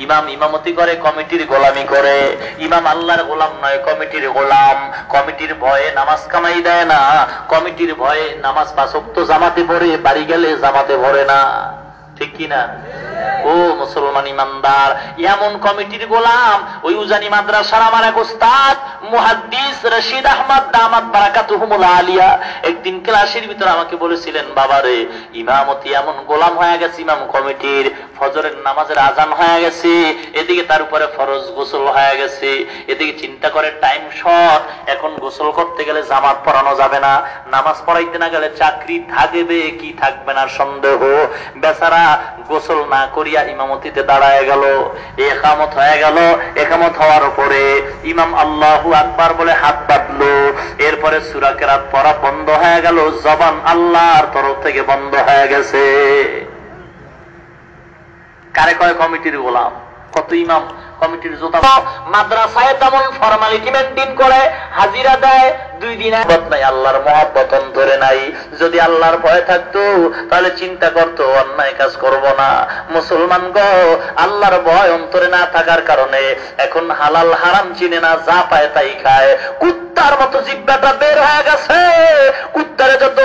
ইমাম ইমামতি করে, কমিটির গোলামি করে। ইমাম আল্লাহর গোলাম নয়, কমিটির গোলাম। কমিটির ভয়ে নামাজ কামাই দেয় না, কমিটির ভয়ে নামাজ 5 ওয়াক্ত জামাতে পড়ে, বাড়ি গেলে জামাতে পড়ে না। ঠিক কিনা? ও মুসলমান ইমানদার, এমন কমিটির গোলাম। ওই উজানি মাদ্রাসার আমার এক উস্তাদ মুহাদ্দিস রশিদ আহমদ দামাত বারাকাতুহুমুল আলিয়া একদিন ক্লাসের ভিতর আমাকে বলেছিলেন, বাবারে ইমামতি এমন গোলাম হয়ে গেছে, ইমাম কমিটির ফজরের নামাজের আজান হয়ে গেছে, এদিকে তার উপরে ফরজ গোসল হয়ে গেছে, এদিকে চিন্তা করে টাইম শর্ট, এখন গোসল করতে গেলে জামাত পড়ানো যাবে না, নামাজ পড়াইতে না গেলে চাকরি থাকবে কি থাকবে না সন্দেহ। বেচারা গোসল না করিয়া ইমামতিতে দাঁড়ায় গেল, একামত হয়ে গেল। একামত হওয়ার পরে ইমাম আল্লাহু আকবার বলে হাত বাঁধলো, এরপরে সূরা কেরাত পড়া বন্ধ হয়ে গেল, জবান আল্লাহর তরফ থেকে বন্ধ হয়ে গেছে। কারে কয় কমিটির গোলাম? কত ইমাম কমিটির জোতা। মাদ্রাসায় তেমন ফরমালিটি মেইনটেইন করে, হাজিরা দেয়, 2 দিন আবাদ নাই, আল্লাহর মহব্বত অন্তরে নাই। যদি আল্লাহর ভয় থাকতো তাহলে চিন্তা করতো অন্যায় কাজ করব না। মুসলমান গো, আল্লাহর ভয় অন্তরে না থাকার কারণে এখন হালাল হারাম চিনে না, যা পায় তাই খায়। কুত্তার মতো জিহ্বাটা বের হয়ে গেছে। কুত্তারে যত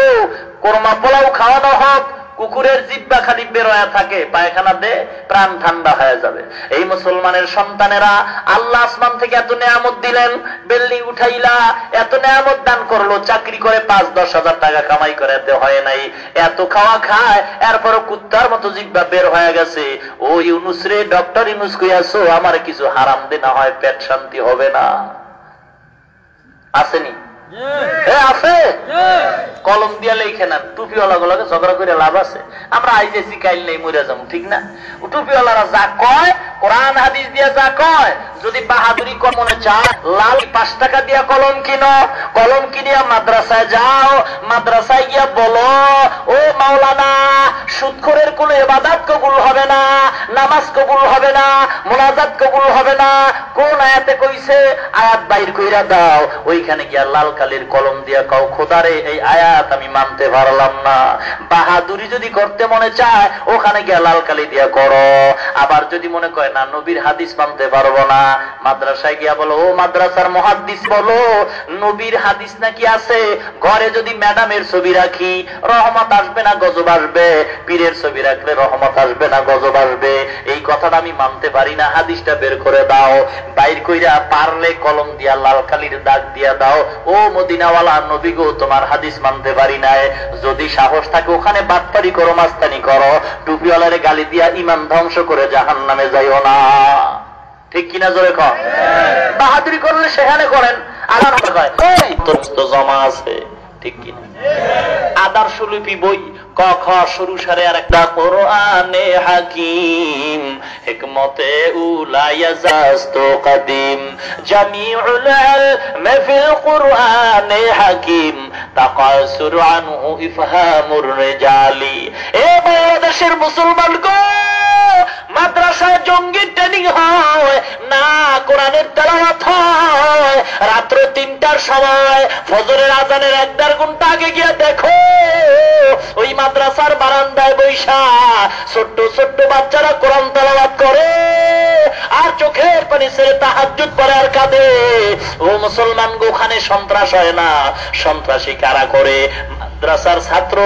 কোরমা পোলাও খাওয়ানো হোক, কুকুরের জিহ্বা খালি বের হয়ে থাকে, পায়খানা দে প্রাণ ঠান্ডা হয়ে যাবে। এই মুসলমানের সন্তানেরা আল্লাহ আসমান থেকে এত নেয়ামত দিলেন, বিল্ডিং উঠাইলা, এত নেয়ামত দান করলো, চাকরি করে 5-10 হাজার টাকা কামাই করে, এতে হয় নাই, এত খাওয়া খায়, এরপরও কুত্তার মতো জিহ্বা বের হয়ে গেছে। ও ইউনুস রে, ডক্টর ইউনুস কইয়াছো আমার কিছু হারাম দে, না হয় পেট শান্তি হবে না। আসেনি? আছে। কলম দিয়া লেখে না, টুপিওয়ালা গুলোকে ঝগড়া করে লাভ আছে? আমরা আইজেছি কাইল নেই, মরে যাবো, ঠিক না? টুপিওয়ালারা যা কয়, কোরআন হাদিস দিয়া যা কয়, যদি বাহাদুরি মনে চায়, লাল 5 টাকা দিয়া কলম কিনো, কলম কিনিয়া মাদ্রাসায় যাও, মাদ্রাসায় গিয়া বলো, ও মাওলানা, সুদখোরের কোন ইবাদত কবুল হবে না, নামাজ কবুল হবে না, মুনাজাত কবুল হবে না, কোন আয়াতে কইছে, আয়াত বাইর কইরা দাও। ওইখানে গিয়া লাল কালির কলম দিয়া কাও, খোদারে এই আয়াত আমি মানতে পারলাম না। বাহাদুরি যদি করতে মনে চায়, ওখানে গিয়া লাল কালি দিয়া করো। আবার যদি মনে করে না, নবীর হাদিস মানতে পারবো না, মাদ্রাসায় গিয়া বলো, ও মাদ্রাসার মুহাদ্দিস বলো, নবীর হাদিস নাকি আছে, ঘরে যদি ম্যাডামের ছবি রাখি রহমত আসবে না গজব আসবে, পীরের ছবি রাখলে রহমত আসবে না গজব আসবে, এই কথাটা আমি মানতে পারি না, হাদিসটা বের করে দাও। বাইর কইরা পারলে কলম দিয়া লাল কালির দাগ দিয়া দাও, ও মদিনাওয়ালা নবী গো, তোমার হাদিস মানতে পারি নাই। যদি সাহস থাকে ওখানে বাটপারি করো, মাস্তানি করো, টুপিওয়ালারে গালি দিয়া ইমান ধ্বংস করে জাহান্নামে যাইও না। ঠিক কিনা জোরে কর? বাহাদুরি করলে সেখানে করেন, আদার জমা আছে, ঠিক কিনা? আদর্শ লিপি বই ক খ সরু সারে আর একটা কোরআনে হাকিম, হিকমতে উলায়াজাস্ত কাদিম, জামিউল ইলম ফিল কোরআনে হাকিম, তাকাসুর আনহু ইফহামুর রিজালি। এ বাংলাদেশের মুসলমান গো, মাদ্রাসায় জঙ্গি ট্রেনিং হয় না, কোরআনের তেলাওয়াত হয়। রাত্র 3টার সময় ফজরের আজানের 1-1.5 ঘন্টা আগে গিয়ে দেখো, ওই মাদ্রাসার বারান্দায় বৈশা ছোট্ট ছোট্ট বাচ্চারা কোরআন তেলাওয়াত করে আর চোখের পানি ছেড়ে তাহাজ্জুদ পড়ে আর কাঁদে। ও মুসলমান গো, ওখানে সন্ত্রাস হয় না, সন্ত্রাসী কারা করে? মাদ্রাসার ছাত্র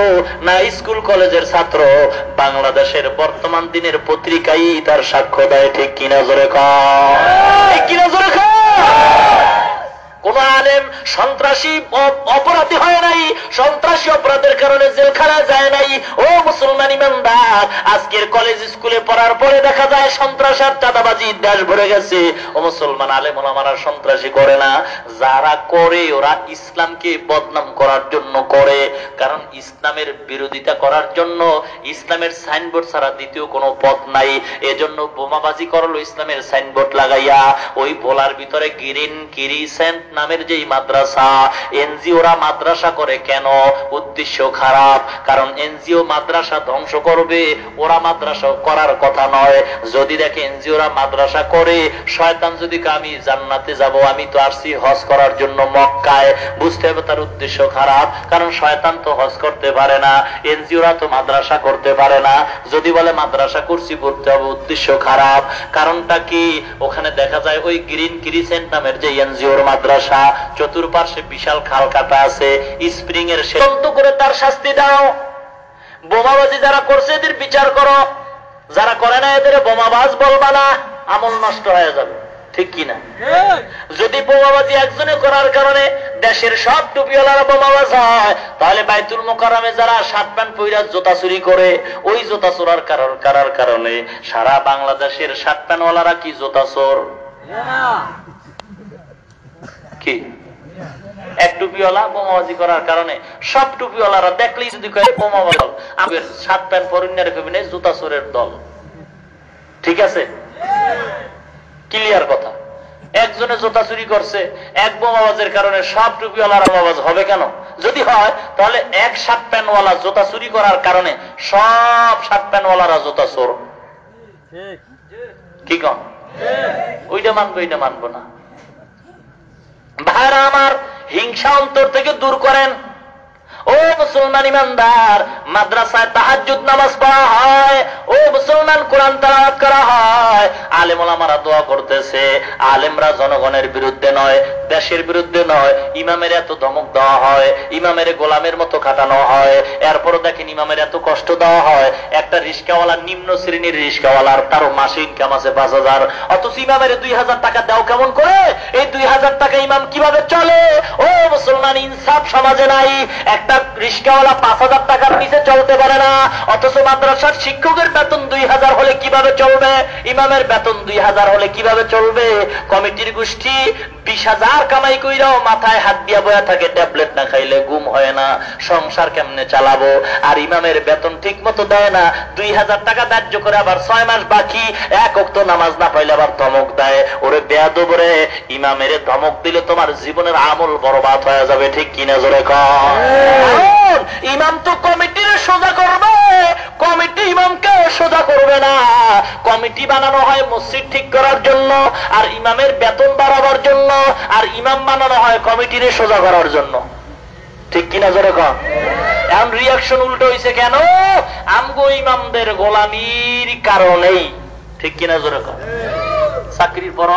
না স্কুল কলেজের ছাত্র? বাংলাদেশের বর্তমান দিনের পত্রিকাই তার সাক্ষ্য দেয়। ঠিক কিনা জোরে কর? ঠিক কিনা জোরে কর? কোন আলেম সন্ত্রাসী অপরাধী হয় নাই, সন্ত্রাসী অপরাধের কারণে জেলখানায় যায় নাই। ও মুসলমান ইমানদার, আজকের কলেজ স্কুলে পড়ার পরে দেখা যায় সন্ত্রাস আর চাঁদাবাজি দেশ ভরে গেছে। ও মুসলমান আলেম ওলামারা সন্ত্রাসী করে না, যারা করে ওরা ইসলামকে বদনাম করার জন্য করে। কারণ ইসলামের বিরোধিতা করার জন্য ইসলামের সাইনবোর্ড ছাড়া দ্বিতীয় কোনো পথ নাই। এজন্য বোমাবাজি করলো ইসলামের সাইনবোর্ড লাগাইয়া, ওই বোলার ভিতরে গ্রিন কিরিসেন্ট নামের যেই মাদ্রাসা, এনজিওরা মাদ্রাসা করে কেন? উদ্দেশ্য খারাপ। কারণ এনজিও মাদ্রাসা ধ্বংস করবে, ওরা মাদ্রাসা করার কথা নয়। যদি দেখে এনজিওরা মাদ্রাসা করে, শয়তান যদি আমি জান্নাতে যাব, আমি তো আসছি হজ করার জন্য মক্কায়, বুঝতে হবে তার উদ্দেশ্য খারাপ। কারণ শয়তান তো হজ করতে পারে না, এনজিওরা তো মাদ্রাসা করতে পারে না। যদি বলে মাদ্রাসা করছি করতে হবে, উদ্দেশ্য খারাপ। কারণটা কি? ওখানে দেখা যায় ওই গ্রিন ক্রিসেন্ট নামের যে এনজিওর মাদ্রাসা, চতুর্পার্শ্বে বিশাল খাল কাটা আছে, স্প্রিং এর সেতন্ত করে তার শাস্তি দাও। বোমাবাজি যারা করছে এদের বিচার করো, যারা করে না এদের বোমাবাজ বলবা না, আমল নষ্ট হয়ে যাবে, ঠিক কিনা? যদি বোমাবাজি একজনে করার কারণে দেশের সব টুপিওয়ালারা বোমাবাজ হয়, তাহলে বাইতুল মোকাররমে যারা শার্ট প্যান্ট পইরা জুতা চুরি করে, ওই জুতা চোরার করার কারণে সারা বাংলাদেশের শার্ট প্যান্টওয়ালারা কি জুতা চোর? কি এক টুপিওয়ালা বোমাবাজি করার কারণে সব টুপিওয়ালারা দেখলেই যদি কয় বোমাবাজ দল, আমাদের শার্ট প্যান্ট পরিণারে কবি নেই জুতা চোরের দল, ঠিক আছে? ক্লিয়ার কথা। একজনে জুতা চুরি করছে, এক বোমাবাজের কারণে সব টুপিওয়ালারা বোমাবাজ হবে কেন? যদি হয় তাহলে এক শার্ট প্যান্টওয়ালা জুতা চুরি করার কারণে সব শার্ট প্যান্টওয়ালারা জুতা চোর, কি কন? ওইটা মানবো, এটা মানবো না। ভাইরা আমার, হিংসা অন্তর থেকে দূর করেন। ও মুসলমান ইমানদার, মাদ্রাসায় তাহাজ্জুদ নামাজ পড়া হয়, ও মুসলমান কোরআন তেলাওয়াত করা হয়, আলেম ওলামারা দোয়া করতেছে। আলেমরা জনগণের বিরুদ্ধে নয়, দেশের বিরুদ্ধে নয়। ইমামের এত ধমক দেওয়া হয়, ইমামের গোলামের মতো খাটানো হয়, এরপরও দেখেন ইমামের এত কষ্ট দেওয়া হয়। একটা রিস্কাওয়ালা, নিম্ন শ্রেণীর রিস্কাওয়ালার তারও মাসে ইনকাম আছে 5,000, অথচ ইমামের 2,000 টাকা দাও কেমন করে? এই 2,000 টাকা ইমাম কিভাবে চলে? ও মুসলমান, ইনসাফ সমাজে নাই। একটা রিস্কাওয়ালা 5,000 টাকার নিচে চলতে পারে না, অথচ মাদ্রাসার শিক্ষকের বেতন 2,000 হলে কিভাবে চলবে? ইমামের বেতন 2,000 হলে কিভাবে চলবে? কমিটির গোষ্ঠী 20,000 কামাই কইরাও মাথায় হাত দিয়া বয়া থাকে, ট্যাবলেট না খাইলে ঘুম হয় না, সংসার কেমনে চালাবো? আর ইমামের বেতন ঠিক মতো দেয় না, 2,000 টাকা ধার্য করে আবার 6 মাস বাকি, এক ওয়াক্ত নামাজ না পাইলে আবার ধমক দেয়। ওরে বেয়াদব রে, ইমামের ধমক দিলে তোমার জীবনের আমল বরবাদ হয়ে যাবে, ঠিক কিনা? জোরে কর। ইমাম তো কমিটির সোজা করবে, কমিটি ইমামকে সোজা করবে না। কমিটি বানানো হয় মসজিদ ঠিক করার জন্য, আর ইমামের বেতন বাড়াবার জন্য, আর ইমাম বানানো হয় কমিটির সোজা করার জন্য, ঠিক কিনা? জোরে কর। এখন রিয়াকশন উল্টো হয়েছে কেন? আমগো ইমামদের গোলামির কারণেই, ঠিক কিনা? জোরে কর। চাকরির পর